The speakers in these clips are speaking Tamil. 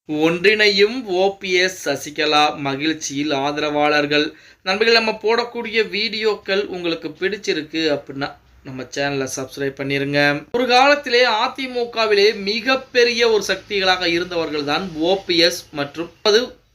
ஒன்றிணையும் ஓபிஎஸ் சசிகலா மகிழ்ச்சியில் ஆதரவாளர்கள். நண்பர்கள், நம்ம போடக்கூடிய வீடியோக்கள் உங்களுக்கு பிடிச்சிருக்கு அப்படின்னா நம்ம சேனலை சப்ஸ்கிரைப் பண்ணிருங்க. ஒரு காலத்திலே அதிமுகவிலே மிகப்பெரிய ஒரு சக்திகளாக இருந்தவர்கள் தான் ஓபிஎஸ் மற்றும்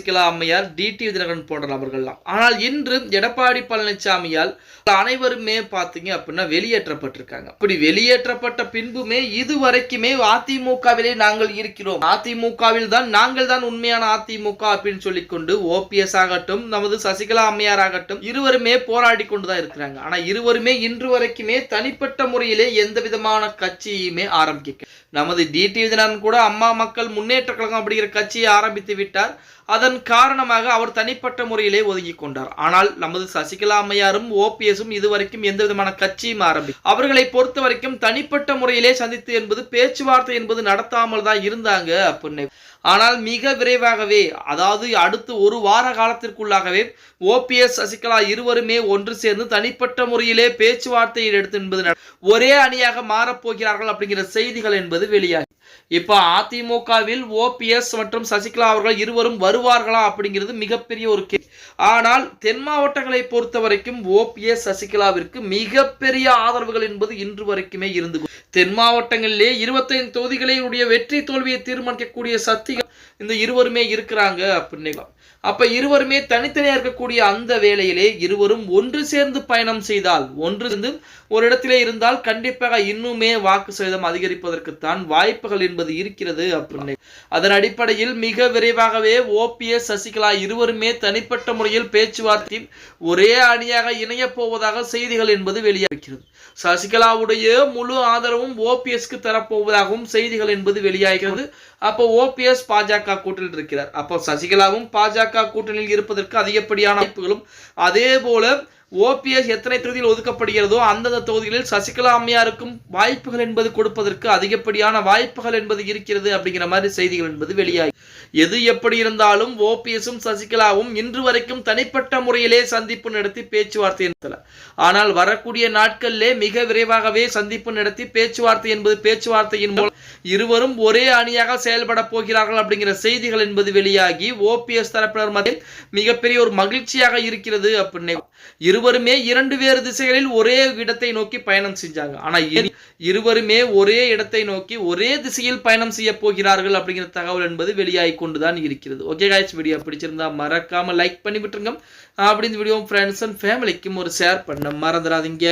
சசிகலா அம்மையார், டிடிவி தினகரன் போன்ற நபர்கள்லாம். ஆனால் இன்று எடப்பாடி பழனிசாமியால் அனைவருமே பார்த்தீங்க அப்படின்னா வெளியேற்றப்பட்டிருக்காங்க. அப்படி வெளியேற்றப்பட்ட பின்புமே இதுவரைக்குமே அதிமுகவிலே நாங்கள் இருக்கிறோம், அதிமுகவில் தான் நாங்கள் தான் உண்மையான அதிமுக அப்படின்னு சொல்லிக்கொண்டு ஓபிஎஸ் ஆகட்டும் நமது சசிகலா அம்மையார் ஆகட்டும் இருவருமே போராடி கொண்டுதான் இருக்கிறாங்க. ஆனா இருவருமே இன்று வரைக்குமே தனிப்பட்ட முறையிலே எந்த விதமான கட்சியுமே ஆரம்பிக்க. நமது டிடிவி தினகரன் கூட அம்மா மக்கள் முன்னேற்ற கழகம் அப்படிங்கிற கட்சியை ஆரம்பித்து விட்டார். அதன் காரணமாக அவர் தனிப்பட்ட முறையிலே ஒதுங்கி கொண்டார். ஆனால் நமது சசிகலா அம்மையாரும் ஓபிஎஸும் இதுவரைக்கும் எந்த விதமான கட்சியும் அவர்களை பொறுத்த வரைக்கும் தனிப்பட்ட முறையிலே சந்தித்து என்பது பேச்சுவார்த்தை என்பது நடத்தாமல் தான் இருந்தாங்க அப்படின்னு. ஆனால் மிக விரைவாகவே, அதாவது அடுத்து ஒரு வார காலத்திற்குள்ளாகவே ஓபிஎஸ் சசிகலா இருவருமே ஒன்று சேர்ந்து தனிப்பட்ட முறையிலே பேச்சுவார்த்தையை எடுத்து என்பது ஒரே அணியாக மாறப்போகிறார்கள் அப்படிங்கிற செய்திகள் என்பது வெளியாகி இப்ப அதிமுகவில் ஓபிஎஸ் மற்றும் சசிகலா அவர்கள் இருவரும் வருவார்களா அப்படிங்கிறது மிகப்பெரிய ஒரு கேள்வி. ஆனால் தென் மாவட்டங்களை பொறுத்த வரைக்கும் ஓபிஎஸ் சசிகலாவிற்கு மிகப்பெரிய ஆதரவுகள் என்பது இன்று வரைக்குமே இருந்து தென் மாவட்டங்களிலே 25 தொகுதிகளுடைய வெற்றி தோல்வியை தீர்மானிக்கக்கூடிய சக்திகள் இந்த இருவருமே இருக்கிறாங்க அப்படின்னு. அப்ப இருவருமே தனித்தனியா இருக்கக்கூடிய அந்த வேளையிலே இருவரும் ஒன்று சேர்ந்து பயணம் செய்தால், ஒன்று சேர்ந்து ஒரு இடத்திலே இருந்தால் கண்டிப்பாக இன்னுமே வாக்கு சதவீதம் அதிகரிப்பதற்குத்தான் வாய்ப்புகள் என்பது இருக்கிறது அப்படின்னு. அதன் அடிப்படையில் மிக விரைவாகவே ஓபிஎஸ் சசிகலா இருவருமே தனிப்பட்ட முறையில் பேச்சுவார்த்தை ஒரே அணியாக இணைய போவதாக செய்திகள் என்பது வெளியாகிறது. சசிகலாவுடைய முழு ஆதரவும் ஓபிஎஸ்க்கு தரப்போவதாகவும் செய்திகள் என்பது வெளியாகிறது. அப்போ ஓபிஎஸ் பாஜக கூட்டணியில் இருக்கிறார். அப்போ சசிகலாவும் பாஜக கூட்டணியில் இருப்பதற்கு அதிகப்படியான வாய்ப்புகளும், அதே போல ஓபிஎஸ் எத்தனை தொகுதியில் ஒதுக்கப்படுகிறதோ அந்தந்த தொகுதிகளில் சசிகலா அம்மையாருக்கும் வாய்ப்புகள் என்பது கொடுப்பதற்கு அதிகப்படியான வாய்ப்புகள் என்பது இருக்கிறது அப்படிங்கிற மாதிரி செய்திகள் என்பது வெளியாகி. எது எப்படி இருந்தாலும் ஓபிஎஸும் சசிகலாவும் இன்று வரைக்கும் தனிப்பட்ட முறையிலே சந்திப்பு நடத்தி பேச்சுவார்த்தை நடத்தல. ஆனால் வரக்கூடிய நாட்களிலே மிக விரைவாகவே சந்திப்பு நடத்தி பேச்சுவார்த்தை என்பது பேச்சுவார்த்தையின் மூலம் இருவரும் ஒரே அணியாக செயல்பட போகிறார்கள் அப்படிங்கிற செய்திகள் என்பது வெளியாகி ஓபிஎஸ் தரப்பினர் மத்தியில் மிகப்பெரிய ஒரு மகிழ்ச்சியாக இருக்கிறது அப்படின்னு. இருவருமே இரண்டு வேறு திசைகளில் ஒரே இடத்தை நோக்கி பயணம் செஞ்சாங்க. ஆனா இருவருமே ஒரே இடத்தை நோக்கி ஒரே திசையில் பயணம் செய்ய போகிறார்கள் அப்படிங்கிற தகவல் என்பது வெளியாகி கொண்டுதான் இருக்கிறது. ஓகே गाइस, வீடியோ பிடிச்சிருந்தா மறக்காம லைக் பண்ணி விட்டுருங்க. அப்படி இந்த வீடியோ ஃப்ரெண்ட்ஸ் அண்ட் ஃபேமிலிக்கும் ஒரு ஷேர் பண்ண மறந்துடாதீங்க.